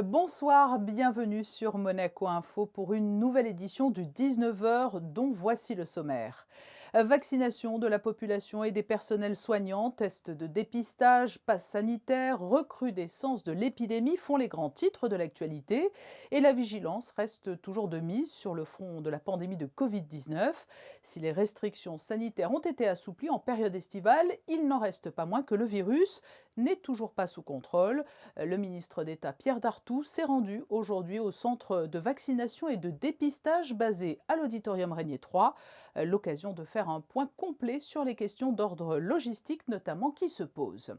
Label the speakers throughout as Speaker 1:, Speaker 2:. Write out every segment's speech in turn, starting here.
Speaker 1: Bonsoir, bienvenue sur Monaco Info pour une nouvelle édition du 19h dont voici le sommaire. Vaccination de la population et des personnels soignants, tests de dépistage, passe sanitaire, recrudescence de l'épidémie font les grands titres de l'actualité et la vigilance reste toujours de mise sur le front de la pandémie de Covid-19. Si les restrictions sanitaires ont été assouplies en période estivale, il n'en reste pas moins que le virus n'est toujours pas sous contrôle. Le ministre d'État Pierre Dartout s'est rendu aujourd'hui au centre de vaccination et de dépistage basé à l'Auditorium Régnier 3. L'occasion de faire un point complet sur les questions d'ordre logistique notamment qui se posent.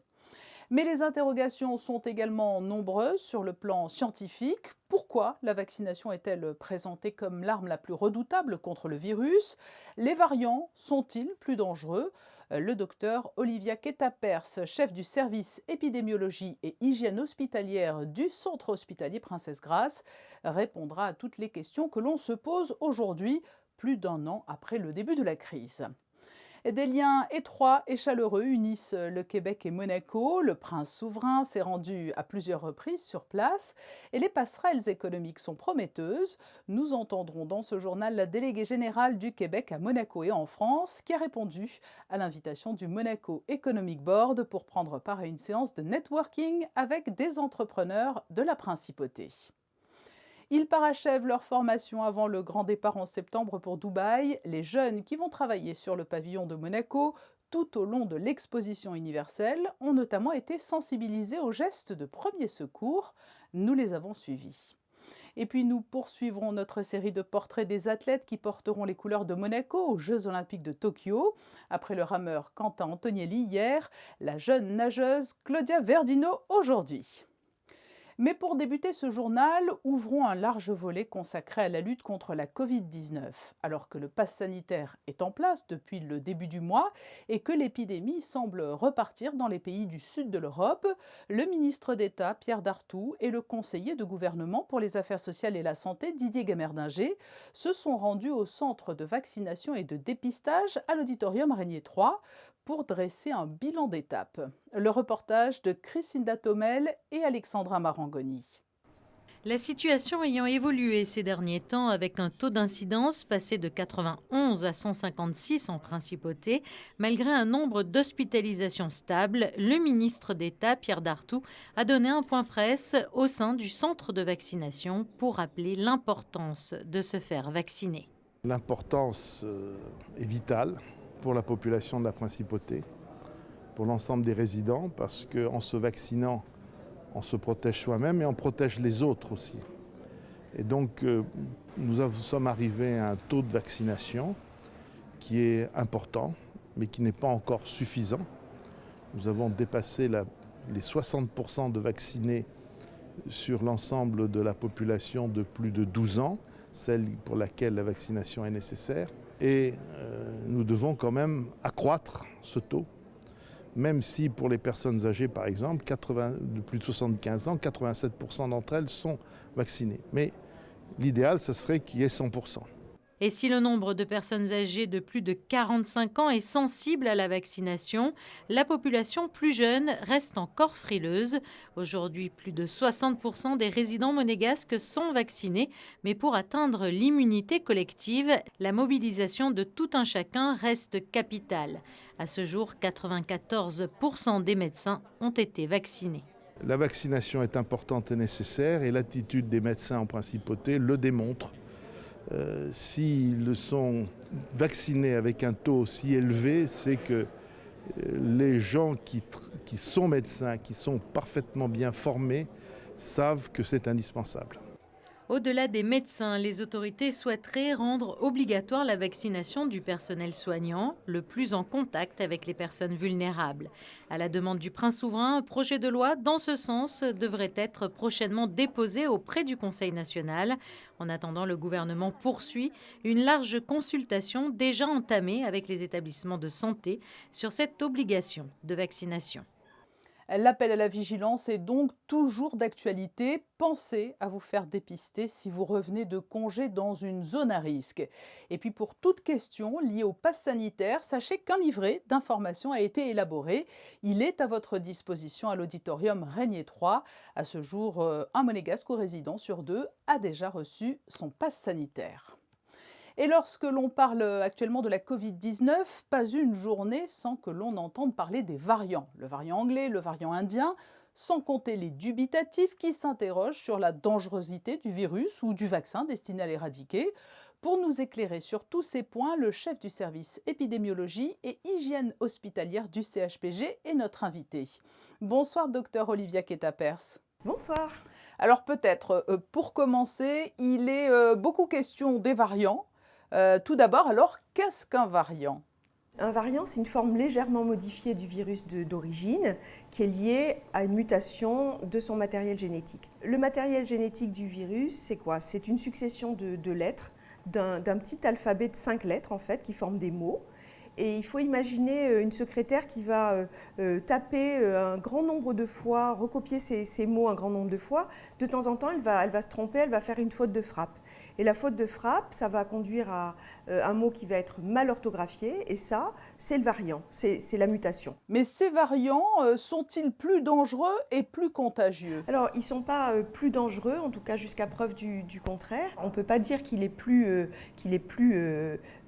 Speaker 1: Mais les interrogations sont également nombreuses sur le plan scientifique. Pourquoi la vaccination est-elle présentée comme l'arme la plus redoutable contre le virus? Les variants sont-ils plus dangereux? Le docteur Olivia Quetapers, chef du service épidémiologie et hygiène hospitalière du centre hospitalier Princesse Grace, répondra à toutes les questions que l'on se pose aujourd'hui, plus d'un an après le début de la crise. Des liens étroits et chaleureux unissent le Québec et Monaco. Le prince souverain s'est rendu à plusieurs reprises sur place et les passerelles économiques sont prometteuses. Nous entendrons dans ce journal la déléguée générale du Québec à Monaco et en France qui a répondu à l'invitation du Monaco Economic Board pour prendre part à une séance de networking avec des entrepreneurs de la principauté. Ils parachèvent leur formation avant le grand départ en septembre pour Dubaï. Les jeunes qui vont travailler sur le pavillon de Monaco tout au long de l'exposition universelle ont notamment été sensibilisés aux gestes de premier secours. Nous les avons suivis. Et puis nous poursuivrons notre série de portraits des athlètes qui porteront les couleurs de Monaco aux Jeux Olympiques de Tokyo. Après le rameur Quentin Antonielli hier, la jeune nageuse Claudia Verdino aujourd'hui. Mais pour débuter ce journal, ouvrons un large volet consacré à la lutte contre la Covid-19. Alors que le pass sanitaire est en place depuis le début du mois et que l'épidémie semble repartir dans les pays du sud de l'Europe, le ministre d'État Pierre Dartout et le conseiller de gouvernement pour les affaires sociales et la santé Didier Gamerdinger se sont rendus au centre de vaccination et de dépistage à l'Auditorium Régnier 3 pour dresser un bilan d'étape. Le reportage de Christinda Thomel et Alexandra Marangoni.
Speaker 2: La situation ayant évolué ces derniers temps avec un taux d'incidence passé de 91 à 156 en principauté, malgré un nombre d'hospitalisations stables, le ministre d'État Pierre Dartout a donné un point presse au sein du centre de vaccination pour rappeler l'importance de se faire vacciner.
Speaker 3: L'importance est vitale pour la population de la principauté, pour l'ensemble des résidents, parce qu'en se vaccinant, on se protège soi-même et on protège les autres aussi. Et donc, nous sommes arrivés à un taux de vaccination qui est important, mais qui n'est pas encore suffisant. Nous avons dépassé les 60% de vaccinés sur l'ensemble de la population de plus de 12 ans, celle pour laquelle la vaccination est nécessaire. Et nous devons quand même accroître ce taux, même si pour les personnes âgées, par exemple, de plus de 75 ans, 87% d'entre elles sont vaccinées. Mais l'idéal, ce serait qu'il y ait 100%.
Speaker 2: Et si le nombre de personnes âgées de plus de 45 ans est sensible à la vaccination, la population plus jeune reste encore frileuse. Aujourd'hui, plus de 60% des résidents monégasques sont vaccinés, mais pour atteindre l'immunité collective, la mobilisation de tout un chacun reste capitale. À ce jour, 94% des médecins ont été vaccinés.
Speaker 3: La vaccination est importante et nécessaire et l'attitude des médecins en principauté le démontre. S'ils sont vaccinés avec un taux aussi élevé, c'est que les gens qui sont médecins, qui sont parfaitement bien formés, savent que c'est indispensable.
Speaker 2: Au-delà des médecins, les autorités souhaiteraient rendre obligatoire la vaccination du personnel soignant, le plus en contact avec les personnes vulnérables. À la demande du prince souverain, un projet de loi dans ce sens devrait être prochainement déposé auprès du Conseil national. En attendant, le gouvernement poursuit une large consultation déjà entamée avec les établissements de santé sur cette obligation de vaccination.
Speaker 1: L'appel à la vigilance est donc toujours d'actualité. Pensez à vous faire dépister si vous revenez de congé dans une zone à risque. Et puis pour toute question liée au pass sanitaire, sachez qu'un livret d'informations a été élaboré. Il est à votre disposition à l'auditorium Régnier 3. À ce jour, un monégasque ou résident sur deux a déjà reçu son pass sanitaire. Et lorsque l'on parle actuellement de la Covid-19, pas une journée sans que l'on entende parler des variants. Le variant anglais, le variant indien, sans compter les dubitatifs qui s'interrogent sur la dangerosité du virus ou du vaccin destiné à l'éradiquer. Pour nous éclairer sur tous ces points, le chef du service épidémiologie et hygiène hospitalière du CHPG est notre invité. Bonsoir, docteur Olivia Quetta-Pers.
Speaker 4: Bonsoir.
Speaker 1: Alors peut-être, pour commencer, il est beaucoup question des variants. Tout d'abord, alors, qu'est-ce qu'un variant ?
Speaker 4: Un variant, c'est une forme légèrement modifiée du virus d'origine qui est liée à une mutation de son matériel génétique. Le matériel génétique du virus, c'est quoi ? C'est une succession de lettres, d'un petit alphabet de 5 lettres en fait, qui forment des mots. Et il faut imaginer une secrétaire qui va taper un grand nombre de fois, recopier ces mots un grand nombre de fois. De temps en temps, elle va se tromper, elle va faire une faute de frappe. Et la faute de frappe, ça va conduire à un mot qui va être mal orthographié. Et ça, c'est le variant, c'est la mutation.
Speaker 1: Mais ces variants sont-ils plus dangereux et plus contagieux ?
Speaker 4: Alors, ils ne sont pas plus dangereux, en tout cas jusqu'à preuve du contraire. On ne peut pas dire qu'il est plus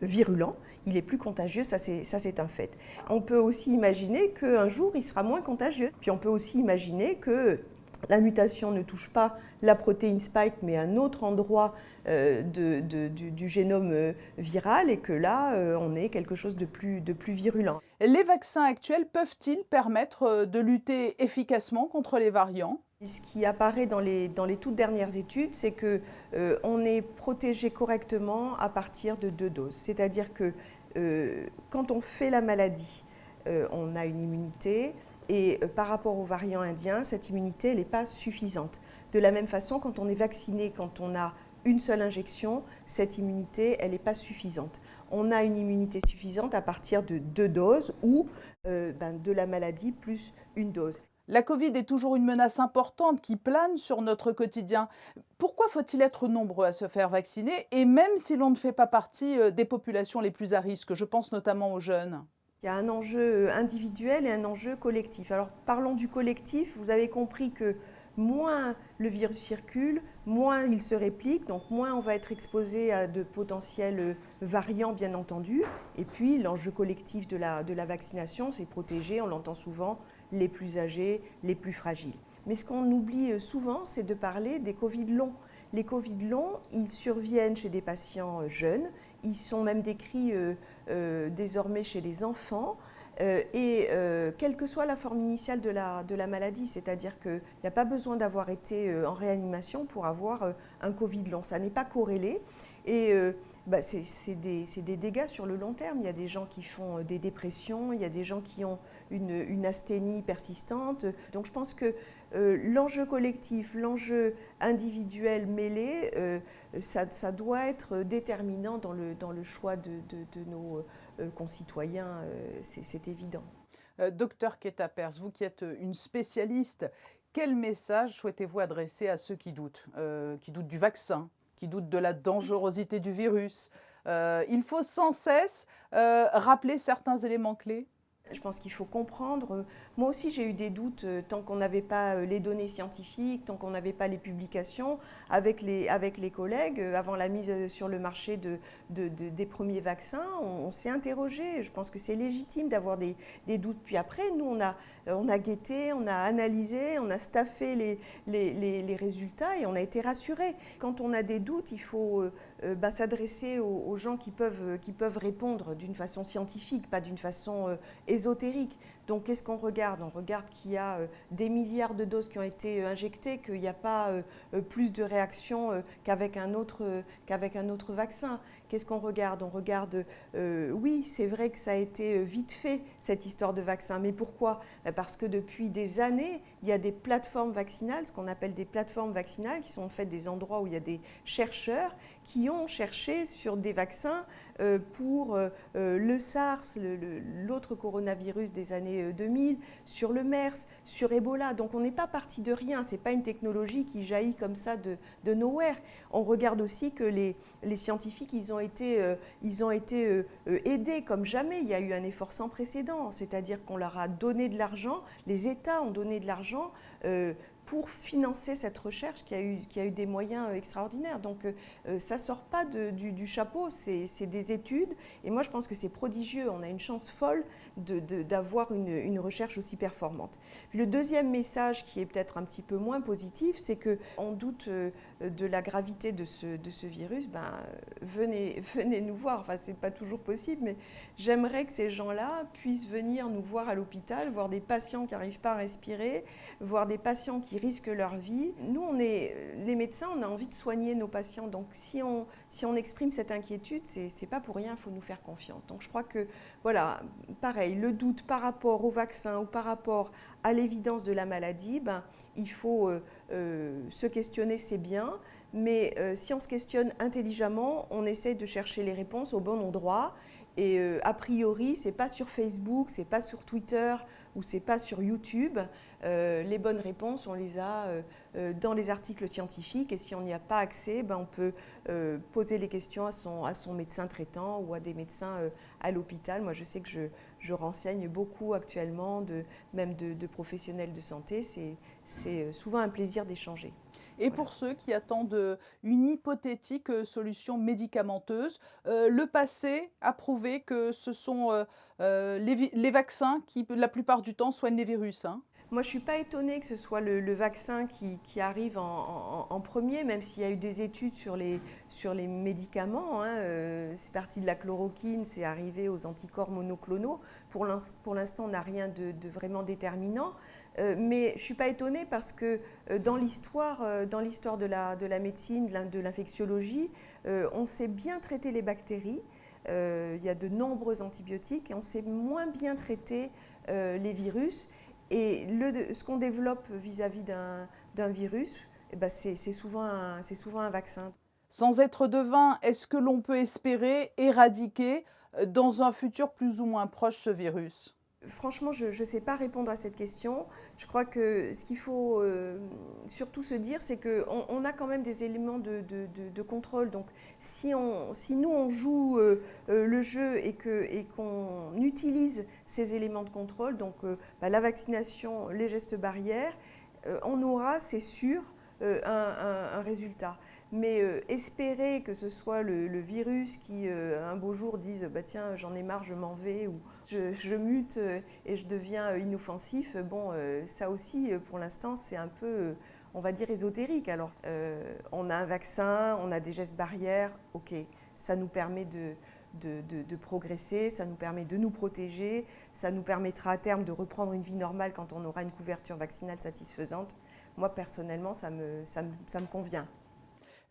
Speaker 4: virulent. Il est plus contagieux, ça c'est un fait. On peut aussi imaginer qu'un jour, il sera moins contagieux. Puis on peut aussi imaginer que la mutation ne touche pas la protéine spike, mais un autre endroit du génome viral, et que là, on ait quelque chose de plus virulent.
Speaker 1: Les vaccins actuels peuvent-ils permettre de lutter efficacement contre les variants ?
Speaker 4: Ce qui apparaît dans les toutes dernières études, c'est qu'on est protégé correctement à partir de 2 doses. C'est-à-dire que quand on fait la maladie, on a une immunité, et par rapport aux variants indiens, cette immunité n'est pas suffisante. De la même façon, quand on est vacciné, quand on a une seule injection, cette immunité, elle n'est pas suffisante. On a une immunité suffisante à partir de 2 doses ou de la maladie plus une dose.
Speaker 1: La Covid est toujours une menace importante qui plane sur notre quotidien. Pourquoi faut-il être nombreux à se faire vacciner, et même si l'on ne fait pas partie des populations les plus à risque? Je pense notamment aux jeunes.
Speaker 4: Il y a un enjeu individuel et un enjeu collectif. Alors parlons du collectif, vous avez compris que moins le virus circule, moins il se réplique, donc moins on va être exposé à de potentiels variants bien entendu. Et puis l'enjeu collectif de la vaccination, c'est protéger, on l'entend souvent, les plus âgés, les plus fragiles. Mais ce qu'on oublie souvent, c'est de parler des Covid longs. Les Covid longs, ils surviennent chez des patients jeunes, ils sont même décrits désormais chez les enfants, et quelle que soit la forme initiale de la maladie, c'est-à-dire qu'il n'y a pas besoin d'avoir été en réanimation pour avoir un Covid long, ça n'est pas corrélé. Et c'est des dégâts sur le long terme. Il y a des gens qui font des dépressions, il y a des gens qui ont une asthénie persistante. Donc je pense que l'enjeu collectif, l'enjeu individuel mêlé, ça doit être déterminant dans le choix de nos concitoyens, c'est évident.
Speaker 1: Docteur Quetta-Pers, vous qui êtes une spécialiste, quel message souhaitez-vous adresser à ceux qui doutent du vaccin, qui doutent de la dangerosité du virus? Il faut sans cesse rappeler certains éléments clés.
Speaker 4: Je pense qu'il faut comprendre. Moi aussi, j'ai eu des doutes tant qu'on n'avait pas les données scientifiques, tant qu'on n'avait pas les publications. Avec les collègues, avant la mise sur le marché des premiers vaccins, on s'est interrogé. Je pense que c'est légitime d'avoir des doutes. Puis après, nous, on a guetté, on a analysé, on a staffé les résultats et on a été rassurés. Quand on a des doutes, il faut s'adresser aux gens qui peuvent répondre d'une façon scientifique, pas d'une façon ésotérique. Donc qu'est-ce qu'on regarde? On regarde qu'il y a des milliards de doses qui ont été injectées, qu'il n'y a pas plus de réactions qu'avec un autre vaccin. Qu'est-ce qu'on regarde? On regarde, oui, c'est vrai que ça a été vite fait, cette histoire de vaccin. Mais pourquoi? Parce que depuis des années, il y a des plateformes vaccinales, ce qu'on appelle des plateformes vaccinales, qui sont en fait des endroits où il y a des chercheurs qui ont cherché sur des vaccins pour le SARS, l'autre coronavirus des années années 2000, sur le MERS, sur Ebola. Donc on n'est pas parti de rien, ce n'est pas une technologie qui jaillit comme ça de nowhere. On regarde aussi que les scientifiques, ils ont été aidés comme jamais. Il y a eu un effort sans précédent, c'est-à-dire qu'on leur a donné de l'argent, les États ont donné de l'argent pour financer cette recherche qui a eu des moyens extraordinaires. Donc ça ne sort pas du chapeau, c'est des études. Et moi, je pense que c'est prodigieux. On a une chance folle d'avoir une recherche aussi performante. Puis le deuxième message qui est peut-être un petit peu moins positif, c'est qu'on doute de la gravité de ce virus. Venez nous voir. Enfin, ce n'est pas toujours possible, mais j'aimerais que ces gens-là puissent venir nous voir à l'hôpital, voir des patients qui n'arrivent pas à respirer, voir des patients qui risquent leur vie. Nous, les médecins, on a envie de soigner nos patients. Donc, si on exprime cette inquiétude, c'est pas pour rien, il faut nous faire confiance. Donc, je crois que, voilà, pareil, le doute par rapport au vaccin ou par rapport à l'évidence de la maladie, il faut se questionner, c'est bien. Mais si on se questionne intelligemment, on essaie de chercher les réponses au bon endroit. Et a priori, ce n'est pas sur Facebook, ce n'est pas sur Twitter ou ce n'est pas sur YouTube. Les bonnes réponses, on les a dans les articles scientifiques. Et si on n'y a pas accès, on peut poser les questions à son médecin traitant ou à des médecins à l'hôpital. Moi, je sais que je renseigne beaucoup actuellement, même de professionnels de santé. C'est souvent un plaisir d'échanger.
Speaker 1: Et pour ceux qui attendent une hypothétique solution médicamenteuse, le passé a prouvé que ce sont les vaccins qui, la plupart du temps, soignent les virus.
Speaker 4: Moi, je ne suis pas étonnée que ce soit le vaccin qui arrive en premier, même s'il y a eu des études sur les médicaments. C'est parti de la chloroquine, c'est arrivé aux anticorps monoclonaux. Pour l'instant, on n'a rien de vraiment déterminant. Mais je ne suis pas étonnée parce que dans l'histoire de la médecine, de l'infectiologie, on sait bien traiter les bactéries. Il y a de nombreux antibiotiques et on sait moins bien traiter les virus. Et ce qu'on développe vis-à-vis d'un virus, c'est souvent un vaccin.
Speaker 1: Sans être devin, est-ce que l'on peut espérer éradiquer dans un futur plus ou moins proche ce virus ?
Speaker 4: Franchement, je ne sais pas répondre à cette question. Je crois que ce qu'il faut surtout se dire, c'est qu'on a quand même des éléments de contrôle. Donc, si nous, on joue le jeu et qu'on utilise ces éléments de contrôle, donc la vaccination, les gestes barrières, on aura, c'est sûr, un résultat. Mais espérer que ce soit le virus qui un beau jour dise tiens, j'en ai marre, je m'en vais, ou je mute et je deviens inoffensif, ça aussi pour l'instant c'est un peu on va dire ésotérique. Alors on a un vaccin, on a des gestes barrières, ok, ça nous permet de progresser, ça nous permet de nous protéger, ça nous permettra à terme de reprendre une vie normale quand on aura une couverture vaccinale satisfaisante. Moi personnellement ça me convient.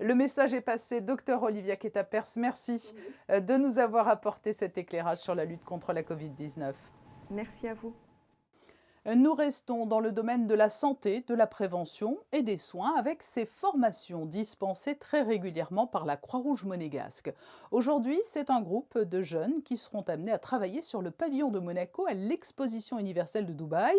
Speaker 1: Le message est passé. Docteur Olivia Quetta-Pers, merci de nous avoir apporté cet éclairage sur la lutte contre la Covid-19.
Speaker 4: Merci à vous.
Speaker 1: Nous restons dans le domaine de la santé, de la prévention et des soins avec ces formations dispensées très régulièrement par la Croix-Rouge monégasque. Aujourd'hui, c'est un groupe de jeunes qui seront amenés à travailler sur le pavillon de Monaco à l'exposition universelle de Dubaï,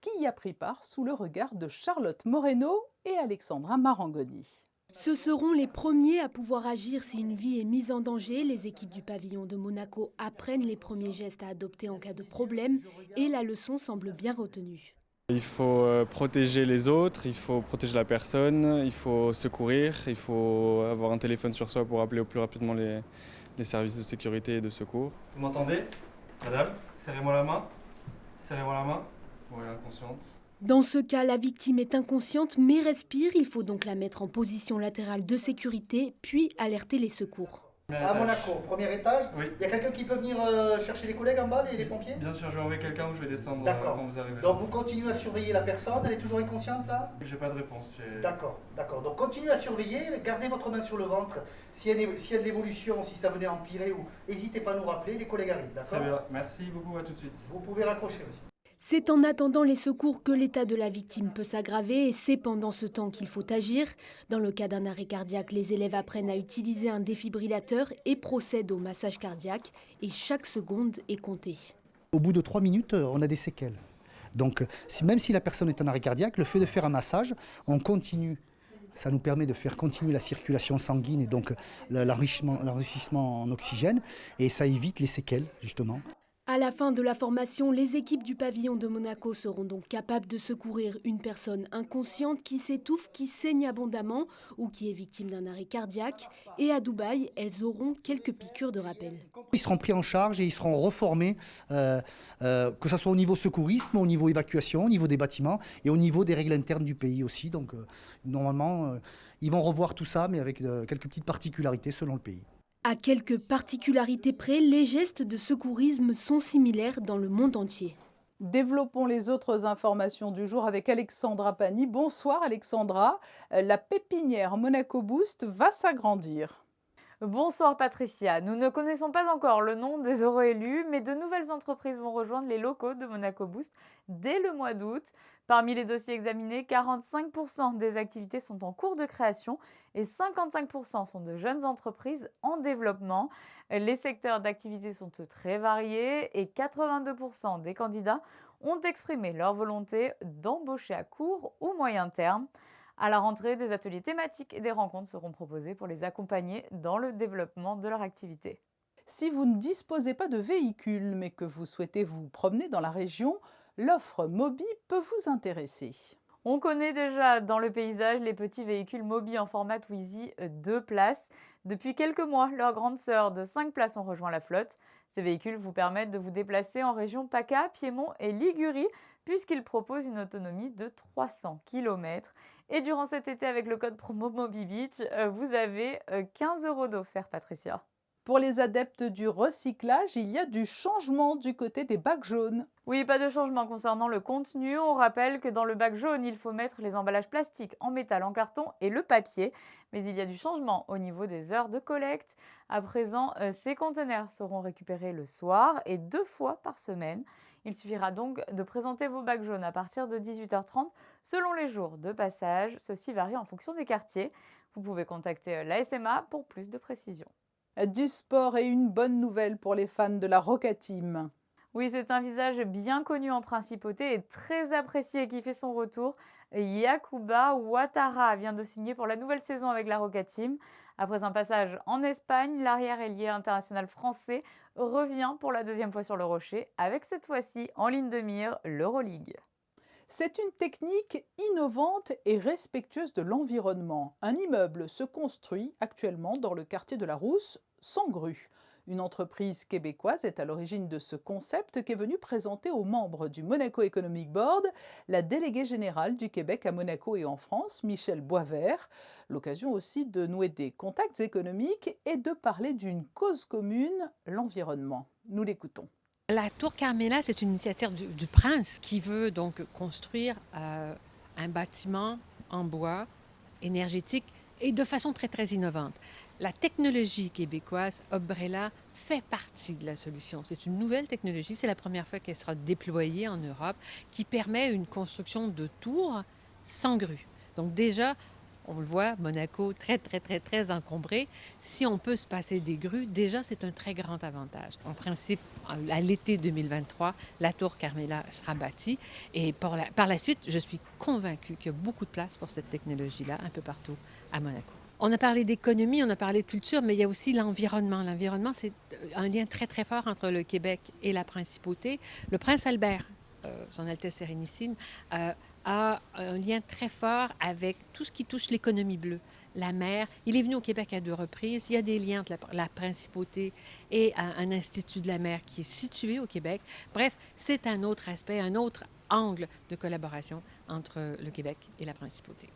Speaker 1: qui y a pris part sous le regard de Charlotte Moreno et Alexandra Marangoni.
Speaker 5: Ce seront les premiers à pouvoir agir si une vie est mise en danger. Les équipes du pavillon de Monaco apprennent les premiers gestes à adopter en cas de problème et la leçon semble bien retenue.
Speaker 6: Il faut protéger les autres, il faut protéger la personne, il faut secourir, il faut avoir un téléphone sur soi pour appeler au plus rapidement les services de sécurité et de secours.
Speaker 7: Vous m'entendez, madame? Serrez-moi la main. Serrez-moi la main. Oui, inconsciente.
Speaker 5: Dans ce cas, la victime est inconsciente mais respire. Il faut donc la mettre en position latérale de sécurité, puis alerter les secours.
Speaker 8: À Monaco, premier étage.
Speaker 7: Oui.
Speaker 8: Il y a quelqu'un qui peut venir chercher les collègues en bas, les pompiers?
Speaker 7: Bien sûr, je vais envoyer quelqu'un ou je vais descendre quand vous arrivez.
Speaker 8: Donc vous continuez à surveiller la personne, elle est toujours inconsciente là?
Speaker 7: J'ai pas de réponse.
Speaker 8: D'accord. Donc continuez à surveiller, gardez votre main sur le ventre. S'il y a de l'évolution, si ça venait à empirer, n'hésitez pas à nous rappeler, les collègues arrivent, d'accord?
Speaker 7: Très bien, merci beaucoup, à tout de suite.
Speaker 8: Vous pouvez raccrocher aussi.
Speaker 5: C'est en attendant les secours que l'état de la victime peut s'aggraver et c'est pendant ce temps qu'il faut agir. Dans le cas d'un arrêt cardiaque, les élèves apprennent à utiliser un défibrillateur et procèdent au massage cardiaque et chaque seconde est comptée.
Speaker 9: Au bout de 3 minutes, on a des séquelles. Donc même si la personne est en arrêt cardiaque, le fait de faire un massage, on continue. Ça nous permet de faire continuer la circulation sanguine et donc l'enrichissement en oxygène. Et ça évite les séquelles, justement.
Speaker 5: À la fin de la formation, les équipes du pavillon de Monaco seront donc capables de secourir une personne inconsciente qui s'étouffe, qui saigne abondamment ou qui est victime d'un arrêt cardiaque. Et à Dubaï, elles auront quelques piqûres de rappel.
Speaker 9: Ils seront pris en charge et ils seront reformés, que ce soit au niveau secourisme, au niveau évacuation, au niveau des bâtiments et au niveau des règles internes du pays aussi. Donc normalement, ils vont revoir tout ça, mais avec quelques petites particularités selon le pays.
Speaker 5: À quelques particularités près, les gestes de secourisme sont similaires dans le monde entier.
Speaker 1: Développons les autres informations du jour avec Alexandra Pani. Bonsoir Alexandra. La pépinière Monaco Boost va s'agrandir.
Speaker 10: Bonsoir Patricia. Nous ne connaissons pas encore le nom des heureux élus, mais de nouvelles entreprises vont rejoindre les locaux de Monaco Boost dès le mois d'août. Parmi les dossiers examinés, 45% des activités sont en cours de création et 55% sont de jeunes entreprises en développement. Les secteurs d'activité sont très variés et 82% des candidats ont exprimé leur volonté d'embaucher à court ou moyen terme. À la rentrée, des ateliers thématiques et des rencontres seront proposés pour les accompagner dans le développement de leur activité.
Speaker 1: Si vous ne disposez pas de véhicule, mais que vous souhaitez vous promener dans la région, l'offre Mobi peut vous intéresser.
Speaker 10: On connaît déjà dans le paysage les petits véhicules Mobi en format Twizy 2 places. Depuis quelques mois, leurs grandes sœurs de 5 places ont rejoint la flotte. Ces véhicules vous permettent de vous déplacer en région PACA, Piémont et Ligurie, puisqu'ils proposent une autonomie de 300 km. Et durant cet été, avec le code promo MobiBeach, vous avez 15 € d'offert, Patricia.
Speaker 1: Pour les adeptes du recyclage, il y a du changement du côté des bacs jaunes.
Speaker 10: Oui, pas de changement concernant le contenu. On rappelle que dans le bac jaune, il faut mettre les emballages plastiques en métal, en carton et le papier. Mais il y a du changement au niveau des heures de collecte. À présent, ces conteneurs seront récupérés le soir et 2 fois par semaine. Il suffira donc de présenter vos bacs jaunes à partir de 18h30 selon les jours de passage. Ceci varie en fonction des quartiers. Vous pouvez contacter la SMA pour plus de précisions.
Speaker 1: Du sport et une bonne nouvelle pour les fans de la Roca Team.
Speaker 10: Oui, c'est un visage bien connu en principauté et très apprécié qui fait son retour. Yacouba Ouattara vient de signer pour la nouvelle saison avec la Roca Team. Après un passage en Espagne, l'arrière-ailier international français revient pour la 2e fois sur le rocher, avec cette fois-ci en ligne de mire l'Euroleague.
Speaker 1: C'est une technique innovante et respectueuse de l'environnement. Un immeuble se construit actuellement dans le quartier de la Rousse, sans grue. Une entreprise québécoise est à l'origine de ce concept qu'est venue présenter aux membres du Monaco Economic Board la déléguée générale du Québec à Monaco et en France, Michel Boisvert. L'occasion aussi de nouer des contacts économiques et de parler d'une cause commune, l'environnement. Nous l'écoutons.
Speaker 11: La Tour Carmela, c'est une initiative du prince qui veut donc construire un bâtiment en bois énergétique et de façon très, très innovante. La technologie québécoise, Obrella, fait partie de la solution. C'est une nouvelle technologie, c'est la première fois qu'elle sera déployée en Europe, qui permet une construction de tours sans grue. Donc déjà, on le voit, Monaco très, très, très, très encombré. Si on peut se passer des grues, déjà, c'est un très grand avantage. En principe, à l'été 2023, la Tour Carmela sera bâtie. Et par la suite, je suis convaincue qu'il y a beaucoup de place pour cette technologie-là un peu partout à Monaco. On a parlé d'économie, on a parlé de culture, mais il y a aussi l'environnement. L'environnement, c'est un lien très, très fort entre le Québec et la principauté. Le prince Albert, son Altesse Sérénissime, a un lien très fort avec tout ce qui touche l'économie bleue, la mer. Il est venu au Québec à 2 reprises. Il y a des liens entre la principauté et un institut de la mer qui est situé au Québec. Bref, c'est un autre aspect, un autre angle de collaboration entre le Québec et la principauté.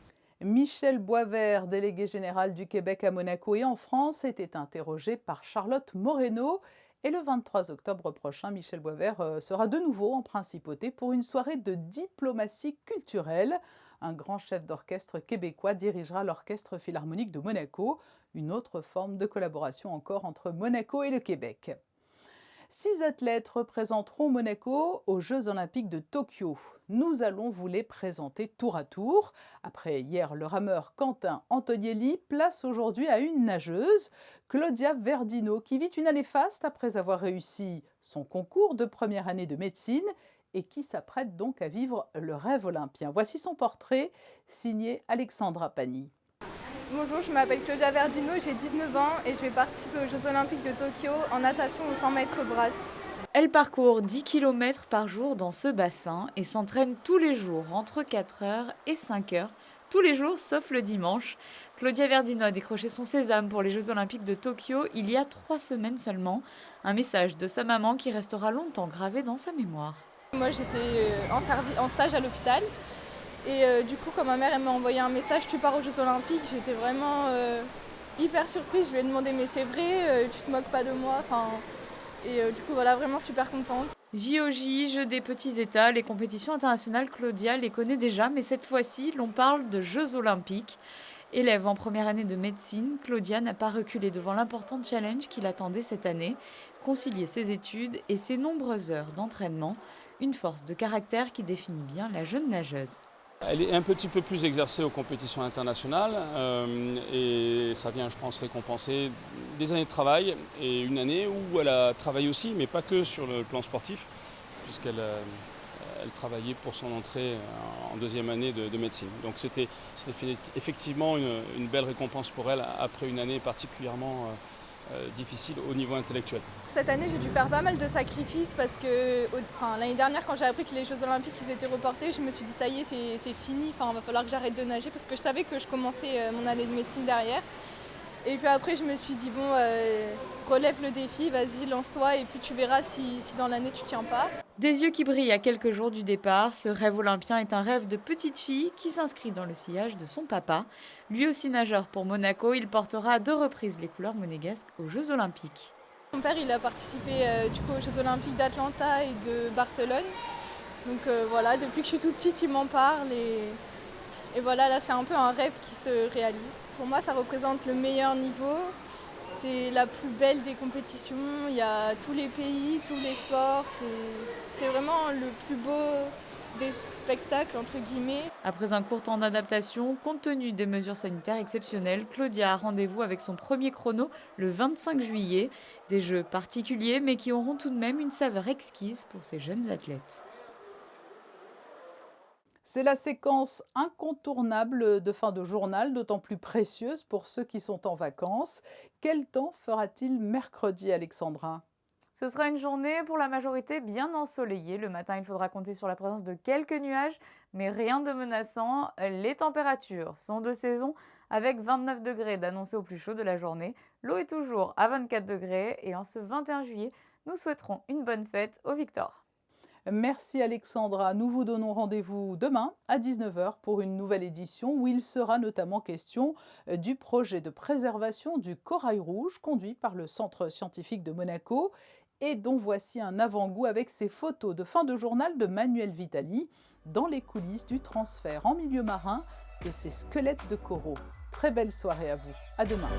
Speaker 1: Michel Boisvert, délégué général du Québec à Monaco et en France, était interrogé par Charlotte Moreno. Et le 23 octobre prochain, Michel Boisvert sera de nouveau en principauté pour une soirée de diplomatie culturelle. Un grand chef d'orchestre québécois dirigera l'Orchestre Philharmonique de Monaco, une autre forme de collaboration encore entre Monaco et le Québec. 6 athlètes représenteront Monaco aux Jeux Olympiques de Tokyo. Nous allons vous les présenter tour à tour. Après hier, le rameur Quentin Antonielli place aujourd'hui à une nageuse, Claudia Verdino, qui vit une année faste après avoir réussi son concours de première année de médecine et qui s'apprête donc à vivre le rêve olympien. Voici son portrait, signé Alexandra Pani.
Speaker 12: Bonjour, je m'appelle Claudia Verdino, j'ai 19 ans et je vais participer aux Jeux Olympiques de Tokyo en natation aux 100 mètres brasse.
Speaker 10: Elle parcourt 10 km par jour dans ce bassin et s'entraîne tous les jours entre 4h et 5h, tous les jours sauf le dimanche. Claudia Verdino a décroché son sésame pour les Jeux Olympiques de Tokyo il y a 3 semaines seulement. Un message de sa maman qui restera longtemps gravé dans sa mémoire.
Speaker 12: Moi j'étais en stage à l'hôpital et du coup quand ma mère elle m'a envoyé un message « tu pars aux Jeux Olympiques », j'étais vraiment hyper surprise. Je lui ai demandé « mais c'est vrai, tu te moques pas de moi ?» Et du coup, voilà, vraiment super contente.
Speaker 10: JOJ, Jeux des petits États, les compétitions internationales, Claudia les connaît déjà, mais cette fois-ci, l'on parle de Jeux olympiques. Élève en première année de médecine, Claudia n'a pas reculé devant l'important challenge qui l'attendait cette année, concilier ses études et ses nombreuses heures d'entraînement, une force de caractère qui définit bien la jeune nageuse.
Speaker 13: Elle est un petit peu plus exercée aux compétitions internationales et ça vient, je pense, récompenser des années de travail et une année où elle a travaillé aussi, mais pas que sur le plan sportif, puisqu'elle travaillait pour son entrée en deuxième année de médecine. Donc c'était effectivement une belle récompense pour elle après une année particulièrement difficile au niveau intellectuel.
Speaker 12: Cette année, j'ai dû faire pas mal de sacrifices parce que l'année dernière, quand j'ai appris que les Jeux Olympiques ils étaient reportés, je me suis dit ça y est, c'est fini, il va falloir que j'arrête de nager parce que je savais que je commençais mon année de médecine derrière. Et puis après, je me suis dit bon, relève le défi, vas-y, lance-toi et puis tu verras si dans l'année tu tiens pas.
Speaker 10: Des yeux qui brillent à quelques jours du départ, ce rêve olympien est un rêve de petite fille qui s'inscrit dans le sillage de son papa. Lui aussi nageur pour Monaco, il portera à 2 reprises les couleurs monégasques aux Jeux Olympiques.
Speaker 12: Mon père, il a participé du coup aux Jeux Olympiques d'Atlanta et de Barcelone. Donc voilà, depuis que je suis toute petite, il m'en parle et voilà, là c'est un peu un rêve qui se réalise. Pour moi, ça représente le meilleur niveau. C'est la plus belle des compétitions. Il y a tous les pays, tous les sports. C'est vraiment le plus beau des spectacles, entre guillemets.
Speaker 10: Après un court temps d'adaptation, compte tenu des mesures sanitaires exceptionnelles, Claudia a rendez-vous avec son premier chrono le 25 juillet. Des jeux particuliers, mais qui auront tout de même une saveur exquise pour ces jeunes athlètes.
Speaker 1: C'est la séquence incontournable de fin de journal, d'autant plus précieuse pour ceux qui sont en vacances. Quel temps fera-t-il mercredi, Alexandra ?
Speaker 10: Ce sera une journée pour la majorité bien ensoleillée. Le matin, il faudra compter sur la présence de quelques nuages, mais rien de menaçant. Les températures sont de saison avec 29 degrés d'annoncé au plus chaud de la journée. L'eau est toujours à 24 degrés et en ce 21 juillet, nous souhaiterons une bonne fête au Victor.
Speaker 1: Merci Alexandra. Nous vous donnons rendez-vous demain à 19h pour une nouvelle édition où il sera notamment question du projet de préservation du corail rouge conduit par le Centre scientifique de Monaco et dont voici un avant-goût avec ces photos de fin de journal de Manuel Vitali dans les coulisses du transfert en milieu marin de ces squelettes de coraux. Très belle soirée à vous. À demain.